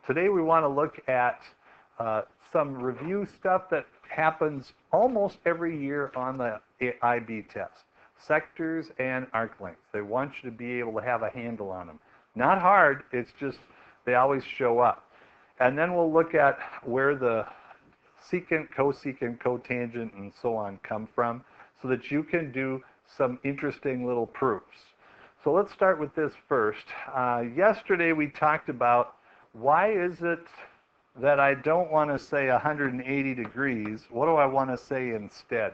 Today we want to look at some review stuff that happens almost every year on the IB test. Sectors and arc lengths. They want you to be able to have a handle on them. Not hard, it's just they always show up. And then we'll look at where the secant, cosecant, cotangent, and so on come from so that you can do some interesting little proofs. So let's start with this first. Yesterday we talked about why is it that I don't want to say 180 degrees. What do I want to say instead?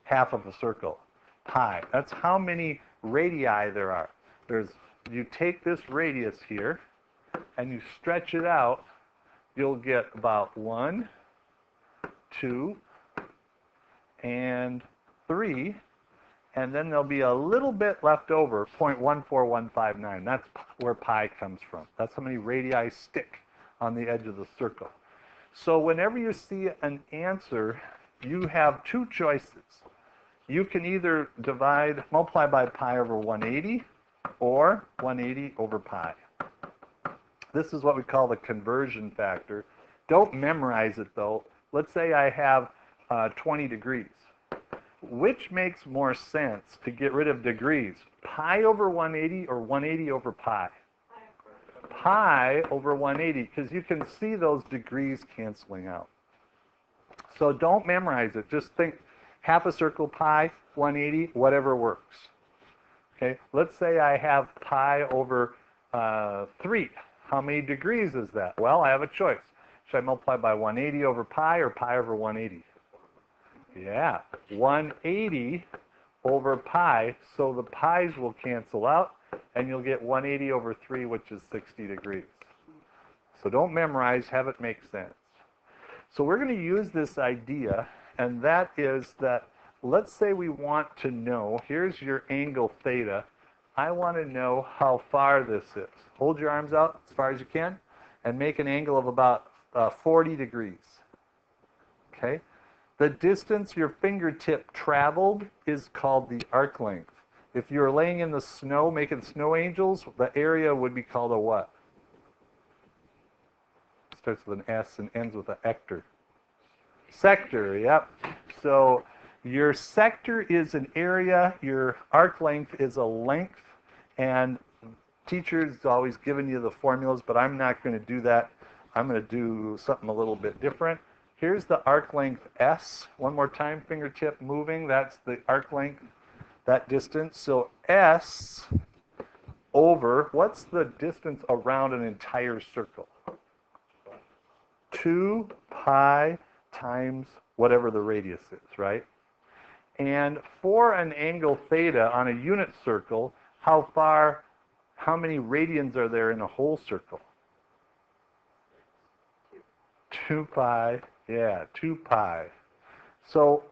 Half of a circle. Pi. That's how many radii there are. You take this radius here and you stretch it out, you'll get about 1, 2, and 3, and then there'll be a little bit left over, 0.14159. That's where pi comes from. That's how many radii stick on the edge of the circle. So whenever you see an answer, you have two choices. You can either multiply by pi over 180, or 180 over pi. This is what we call the conversion factor. Don't memorize it though. Let's say I have 20 degrees. Which makes more sense to get rid of degrees? Pi over 180 or 180 over pi? Pi over 180, because you can see those degrees canceling out. So don't memorize it. Just think half a circle pi, 180, whatever works. Okay, let's say I have pi over 3. How many degrees is that? Well, I have a choice. Should I multiply by 180 over pi or pi over 180? Yeah, 180 over pi, so the pi's will cancel out, and you'll get 180 over 3, which is 60 degrees. So don't memorize, have it make sense. So we're going to use this idea, and that is that, let's say we want to know, here's your angle theta. I want to know how far this is. Hold your arms out as far as you can, and make an angle of about 40 degrees. Okay? The distance your fingertip traveled is called the arc length. If you're laying in the snow making snow angels, the area would be called a what? Starts with an S and ends with an ector. Sector, yep. So your sector is an area, your arc length is a length, and teachers always giving you the formulas, but I'm not going to do that. I'm going to do something a little bit different. Here's the arc length S. One more time, fingertip moving. That's the arc length, that distance. So S over, what's the distance around an entire circle? 2 pi times whatever the radius is, right? And for an angle theta on a unit circle, how many radians are there in a whole circle? 2 pi. Yeah, 2 pi. So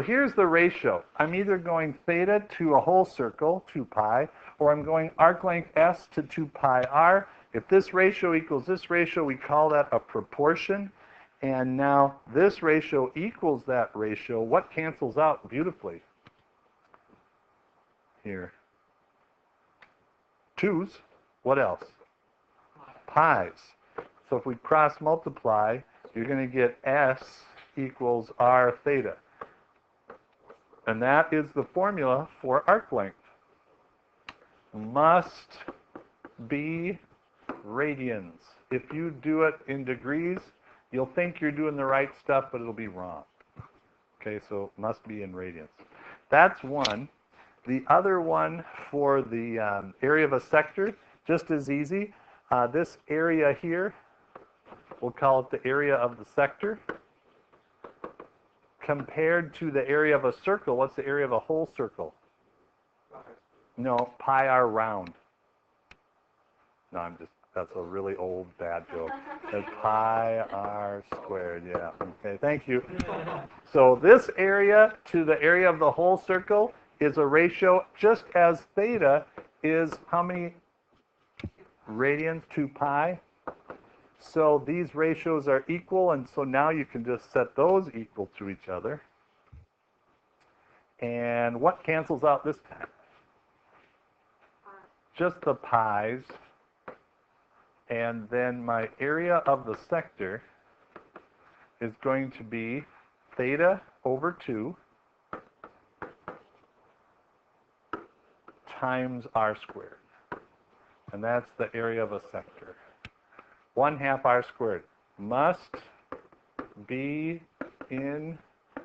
here's the ratio. I'm either going theta to a whole circle, 2 pi, or I'm going arc length S to 2 pi r. If this ratio equals this ratio, we call that a proportion. And now this ratio equals that ratio. What cancels out beautifully? Here. 2's. What else? Pi's. So if we cross multiply, you're going to get S equals r theta. And that is the formula for arc length. Must be radians. If you do it in degrees, you'll think you're doing the right stuff, but it'll be wrong. Okay, so must be in radians. That's one. The other one for the area of a sector, just as easy. This area here, we'll call it the area of the sector. Compared to the area of a circle, what's the area of a whole circle? No, pi r round. No, that's a really old bad joke. That's pi r squared, yeah. Okay, thank you. So this area to the area of the whole circle is a ratio, just as theta is how many radians? 2 pi. So these ratios are equal, and so now you can just set those equal to each other. And what cancels out this time? Just the pi's. And then my area of the sector is going to be theta over 2 times r squared. And that's the area of a sector. 1/2 r squared must be in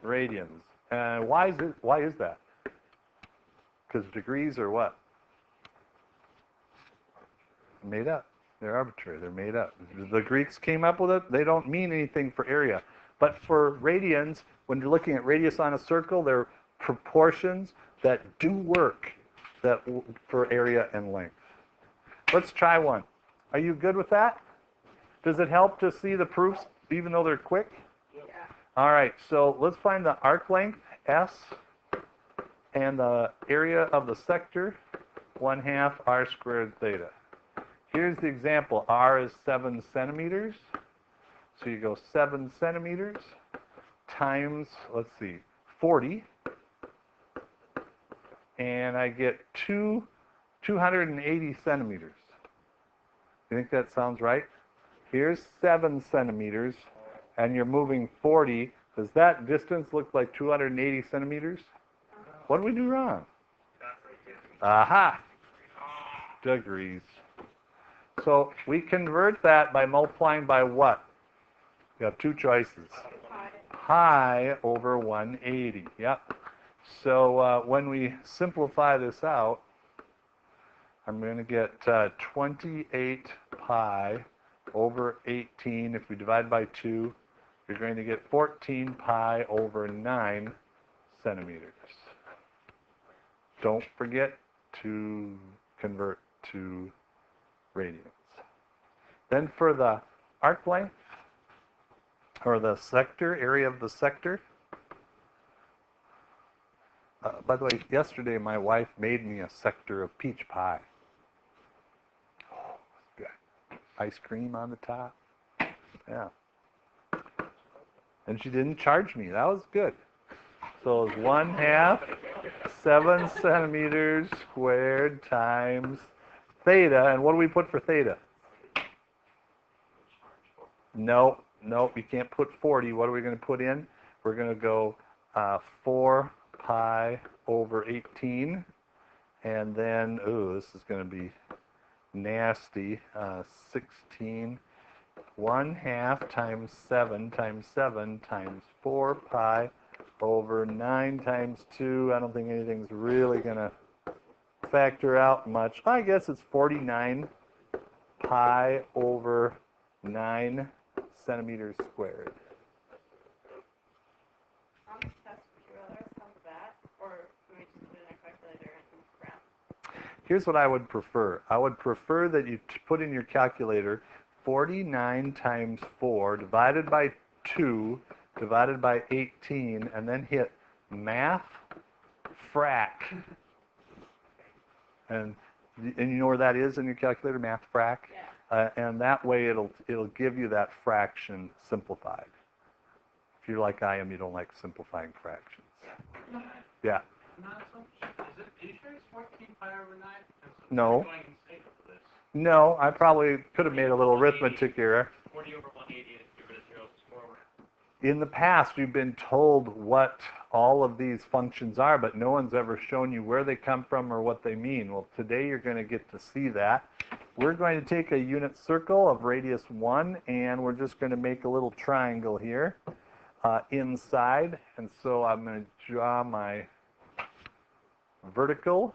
radians. And why is that? Because degrees are what? Made up. They're arbitrary. They're made up. The Greeks came up with it. They don't mean anything for area. But for radians, when you're looking at radius on a circle, they're proportions that do work for area and length. Let's try one. Are you good with that? Does it help to see the proofs even though they're quick? Yeah. All right, so let's find the arc length, S, and the area of the sector, 1/2 r squared theta. Here's the example. R is 7 centimeters. So you go 7 centimeters times, let's see, 40. And I get 280 centimeters. You think that sounds right? Here's 7 centimeters, and you're moving 40. Does that distance look like 280 centimeters? What did we do wrong? Aha! Degrees. So we convert that by multiplying by what? We have two choices. Pi over 180. Yep. So when we simplify this out, I'm going to get 28 pi over 18. If we divide by 2, you're going to get 14 pi over 9 centimeters. Don't forget to convert to radians. Then for the arc length, or the sector, area of the sector. By the way, yesterday my wife made me a sector of peach pie. Oh, it was good. Ice cream on the top. Yeah. And she didn't charge me. That was good. So it's 1/2 7 centimeters squared times theta. And what do we put for theta? No, you can't put 40. What are we going to put in? We're going to go 4 pi over 18. And then, ooh, this is going to be nasty. 16. 1/2 times 7 times 7 times 4 pi over 9 times 2. I don't think anything's really going to factor out much. I guess it's 49 pi over 9 centimeters squared. On the test, would you rather us have that, or can we just put it in a calculator and round? Here's what I would prefer. I would prefer that you put in your calculator 49 times 4 divided by 2 divided by 18, and then hit math frac. And you know where that is in your calculator, math frac? Yeah. And that way it'll give you that fraction simplified. If you're like I am, you don't like simplifying fractions. Yeah. Not so much. Are you sure it's 14 pi over 9? No. No, I probably could have made a little arithmetic error. 40 over 180 and give it a 0 forward. In the past, you've been told what all of these functions are, but no one's ever shown you where they come from or what they mean. Well, today you're going to get to see that. We're going to take a unit circle of radius 1, and we're just going to make a little triangle here inside. And so I'm going to draw my vertical,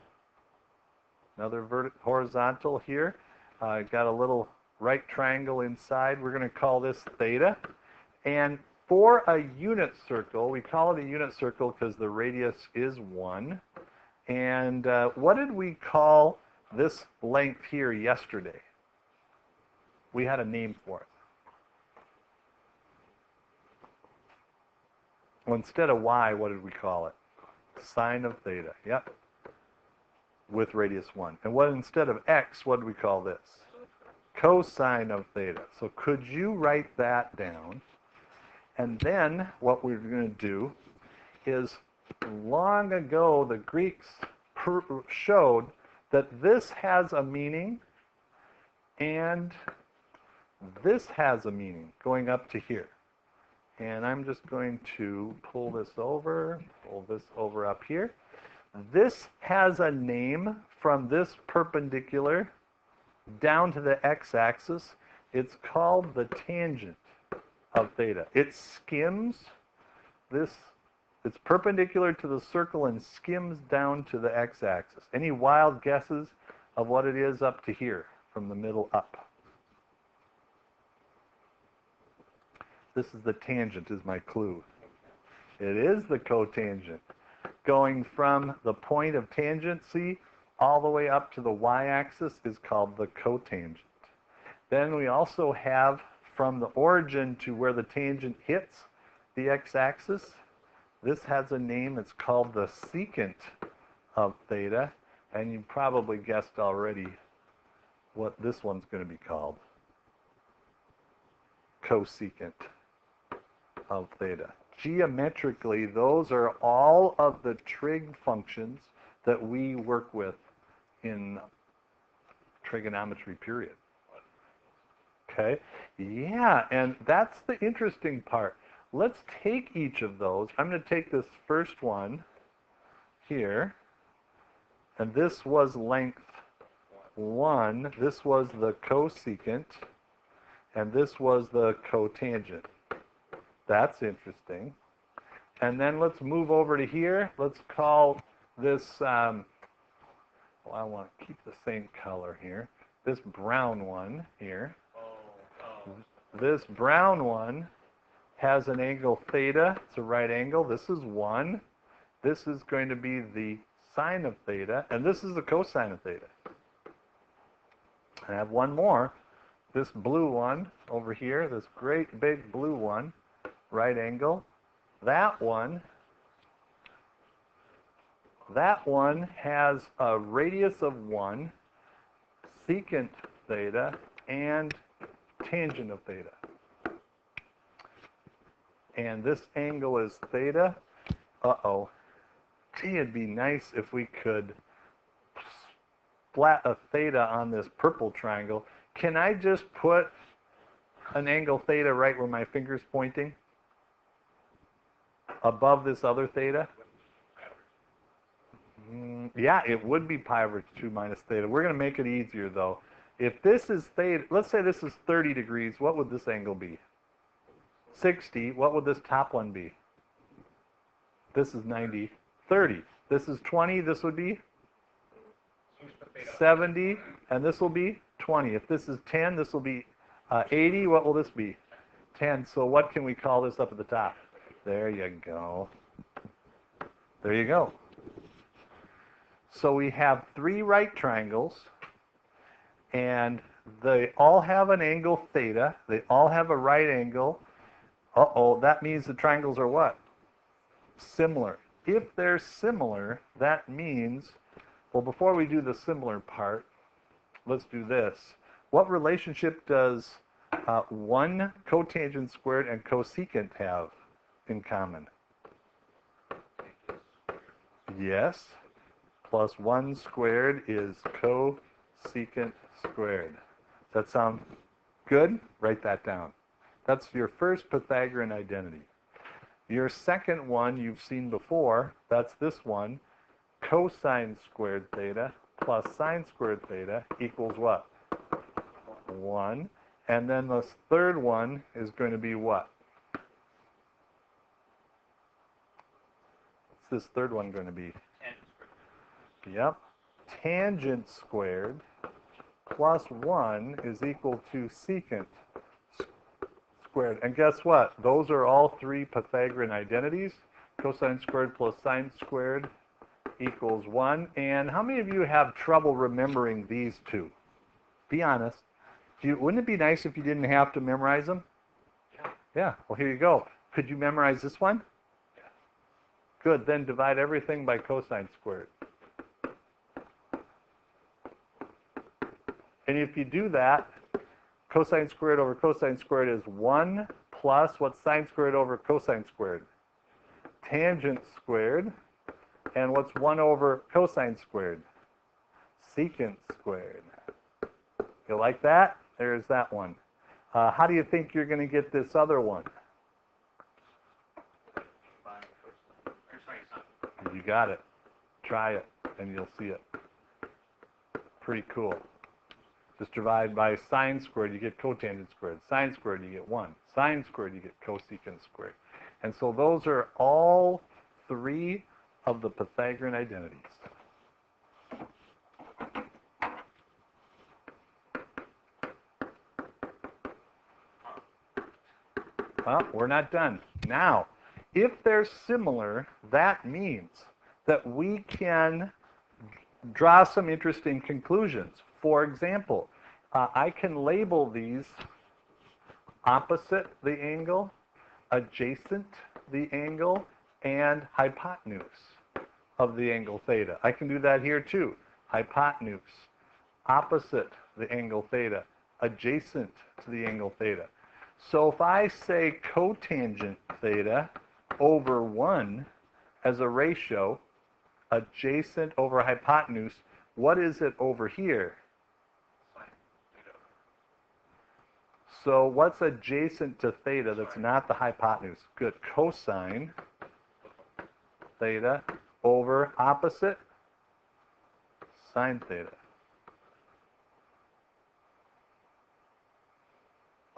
another horizontal here. Got a little right triangle inside. We're going to call this theta. And for a unit circle, we call it a unit circle because the radius is 1. And what did we call this length here yesterday? We had a name for it. Well, instead of y, what did we call it? Sine of theta. Yep. With radius 1. And what instead of x, what do we call this? Cosine of theta. So could you write that down? And then what we're going to do is, long ago the Greeks showed that this has a meaning and This has a meaning going up to here. And I'm just going to pull this over up here. This has a name from this perpendicular down to the x-axis. It's called the tangent of theta. It skims this, it's perpendicular to the circle and skims down to the x-axis. Any wild guesses of what it is up to here from the middle up? This is the tangent, is my clue. It is the cotangent. Going from the point of tangency all the way up to the y-axis is called the cotangent. Then we also have from the origin to where the tangent hits the x-axis. This has a name. It's called the secant of theta. And you probably guessed already what this one's going to be called. Cosecant of theta. Geometrically, those are all of the trig functions that we work with in trigonometry, period. Okay? Yeah, and that's the interesting part. Let's take each of those. I'm going to take this first one here, and this was length 1. This was the cosecant, and this was the cotangent. That's interesting. And then let's move over to here. Let's call this, well, I want to keep the same color here. This brown one here. This brown one has an angle theta. It's a right angle. This is 1. This is going to be the sine of theta, and this is the cosine of theta. I have one more. This blue one over here, this great big blue one, right angle. That one has a radius of 1, secant theta, and tangent of theta. And this angle is theta. Uh-oh. Gee, it'd be nice if we could splat a theta on this purple triangle. Can I just put an angle theta right where my finger's pointing? Above this other theta? Yeah, it would be pi over 2 minus theta. We're going to make it easier, though. If this is theta, let's say this is 30 degrees, what would this angle be? 60. What would this top one be? This is 90. 30. This is 20. This would be 70. And this will be 20. If this is 10, this will be 80. What will this be? 10. So what can we call this up at the top? There you go. There you go. So we have 3 right triangles, and they all have an angle theta. They all have a right angle. Uh-oh, that means the triangles are what? Similar. If they're similar, that means, well, before we do the similar part, let's do this. What relationship does 1 cotangent squared and cosecant have in common? Yes. Plus 1 squared is cosecant squared. Does that sound good? Write that down. That's your first Pythagorean identity. Your second one you've seen before, that's this one. Cosine squared theta plus sine squared theta equals what? 1. And then the third one is going to be what? What's this third one going to be? Yep. Tangent squared plus 1 is equal to secant squared. And guess what? Those are all 3 Pythagorean identities. Cosine squared plus sine squared equals 1. And how many of you have trouble remembering these 2? Be honest. Wouldn't it be nice if you didn't have to memorize them? Yeah. Well, here you go. Could you memorize this one? Good. Then divide everything by cosine squared. And if you do that, cosine squared over cosine squared is 1 plus what's sine squared over cosine squared? Tangent squared. And what's 1 over cosine squared? Secant squared. You like that? There's that one. How do you think you're going to get this other one? You got it. Try it, and you'll see it. Pretty cool. Just divide by sine squared, you get cotangent squared. Sine squared, you get 1. Sine squared, you get cosecant squared. And so those are all 3 of the Pythagorean identities. Well, we're not done. Now, if they're similar, that means that we can draw some interesting conclusions. For example, I can label these opposite the angle, adjacent the angle, and hypotenuse of the angle theta. I can do that here too. Hypotenuse, opposite the angle theta, adjacent to the angle theta. So if I say cotangent theta over 1 as a ratio, adjacent over hypotenuse, what is it over here? So what's adjacent to theta that's not the hypotenuse? Good. Cosine theta over opposite sine theta.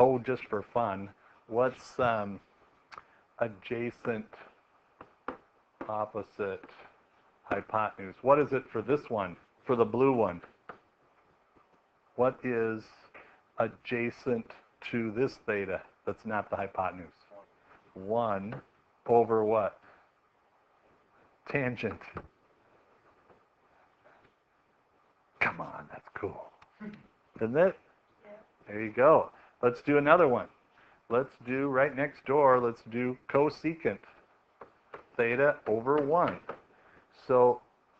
Oh, just for fun, what's adjacent opposite hypotenuse? What is it for this one, for the blue one? What is adjacent to this theta that's not the hypotenuse? 1 over what? Tangent. Come on, that's cool. Isn't it? Yeah. There you go. Let's do another one. Let's do right next door, let's do cosecant theta over 1. So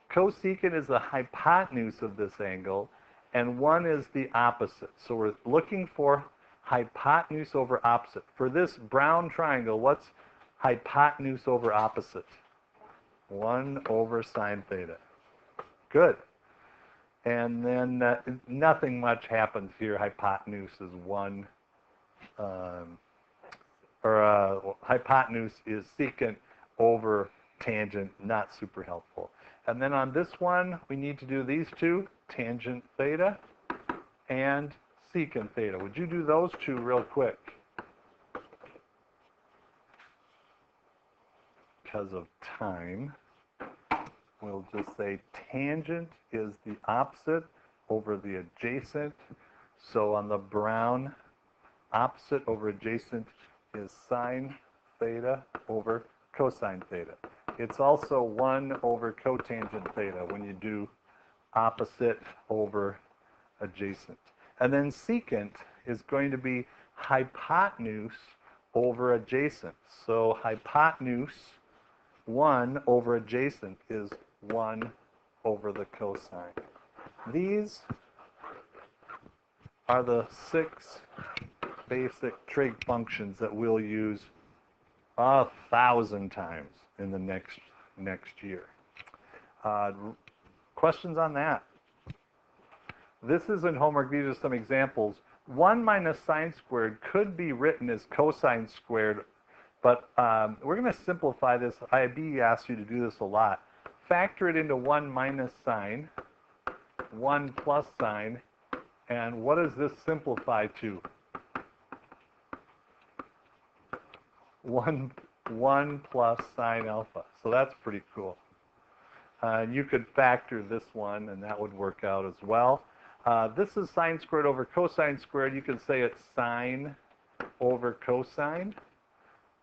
cosecant is the hypotenuse of this angle, and 1 is the opposite. So we're looking for hypotenuse over opposite. For this brown triangle, what's hypotenuse over opposite? 1 over sine theta. Good. And then nothing much happens here. Hypotenuse is 1, hypotenuse is secant over tangent, not super helpful. And then on this one, we need to do these two, tangent theta and secant theta. Would you do those two real quick? Because of time, we'll just say tangent is the opposite over the adjacent. So on the brown, opposite over adjacent is sine theta over cosine theta. It's also 1 over cotangent theta when you do opposite over adjacent. And then secant is going to be hypotenuse over adjacent. So hypotenuse 1 over adjacent is 1 over the cosine. These are the 6 basic trig functions that we'll use 1,000 times in the next year. Questions on that? This is in homework. These are some examples. 1 minus sine squared could be written as cosine squared, but we're going to simplify this. IB asks you to do this a lot. Factor it into 1 minus sine, 1 plus sine, and what does this simplify to? 1 plus sine alpha. So that's pretty cool. You could factor this one, and that would work out as well. This is sine squared over cosine squared. You could say it's sine over cosine,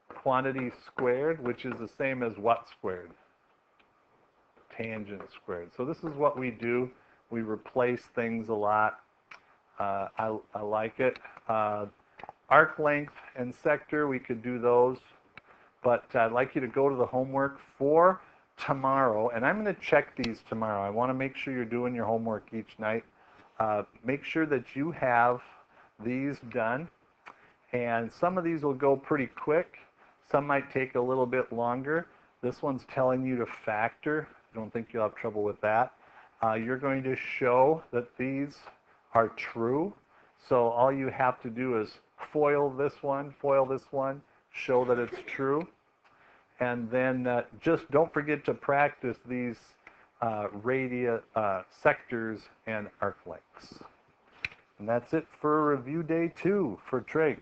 quantity squared, which is the same as what squared? Tangent squared. So this is what we do. We replace things a lot. I like it. Arc length and sector, we could do those. But I'd like you to go to the homework for tomorrow. And I'm going to check these tomorrow. I want to make sure you're doing your homework each night. Make sure that you have these done. And some of these will go pretty quick. Some might take a little bit longer. This one's telling you to factor. I don't think you'll have trouble with that. You're going to show that these are true. So all you have to do is foil this one, show that it's true. And then just don't forget to practice these sectors and arc lengths. And that's it for review day 2 for Trig.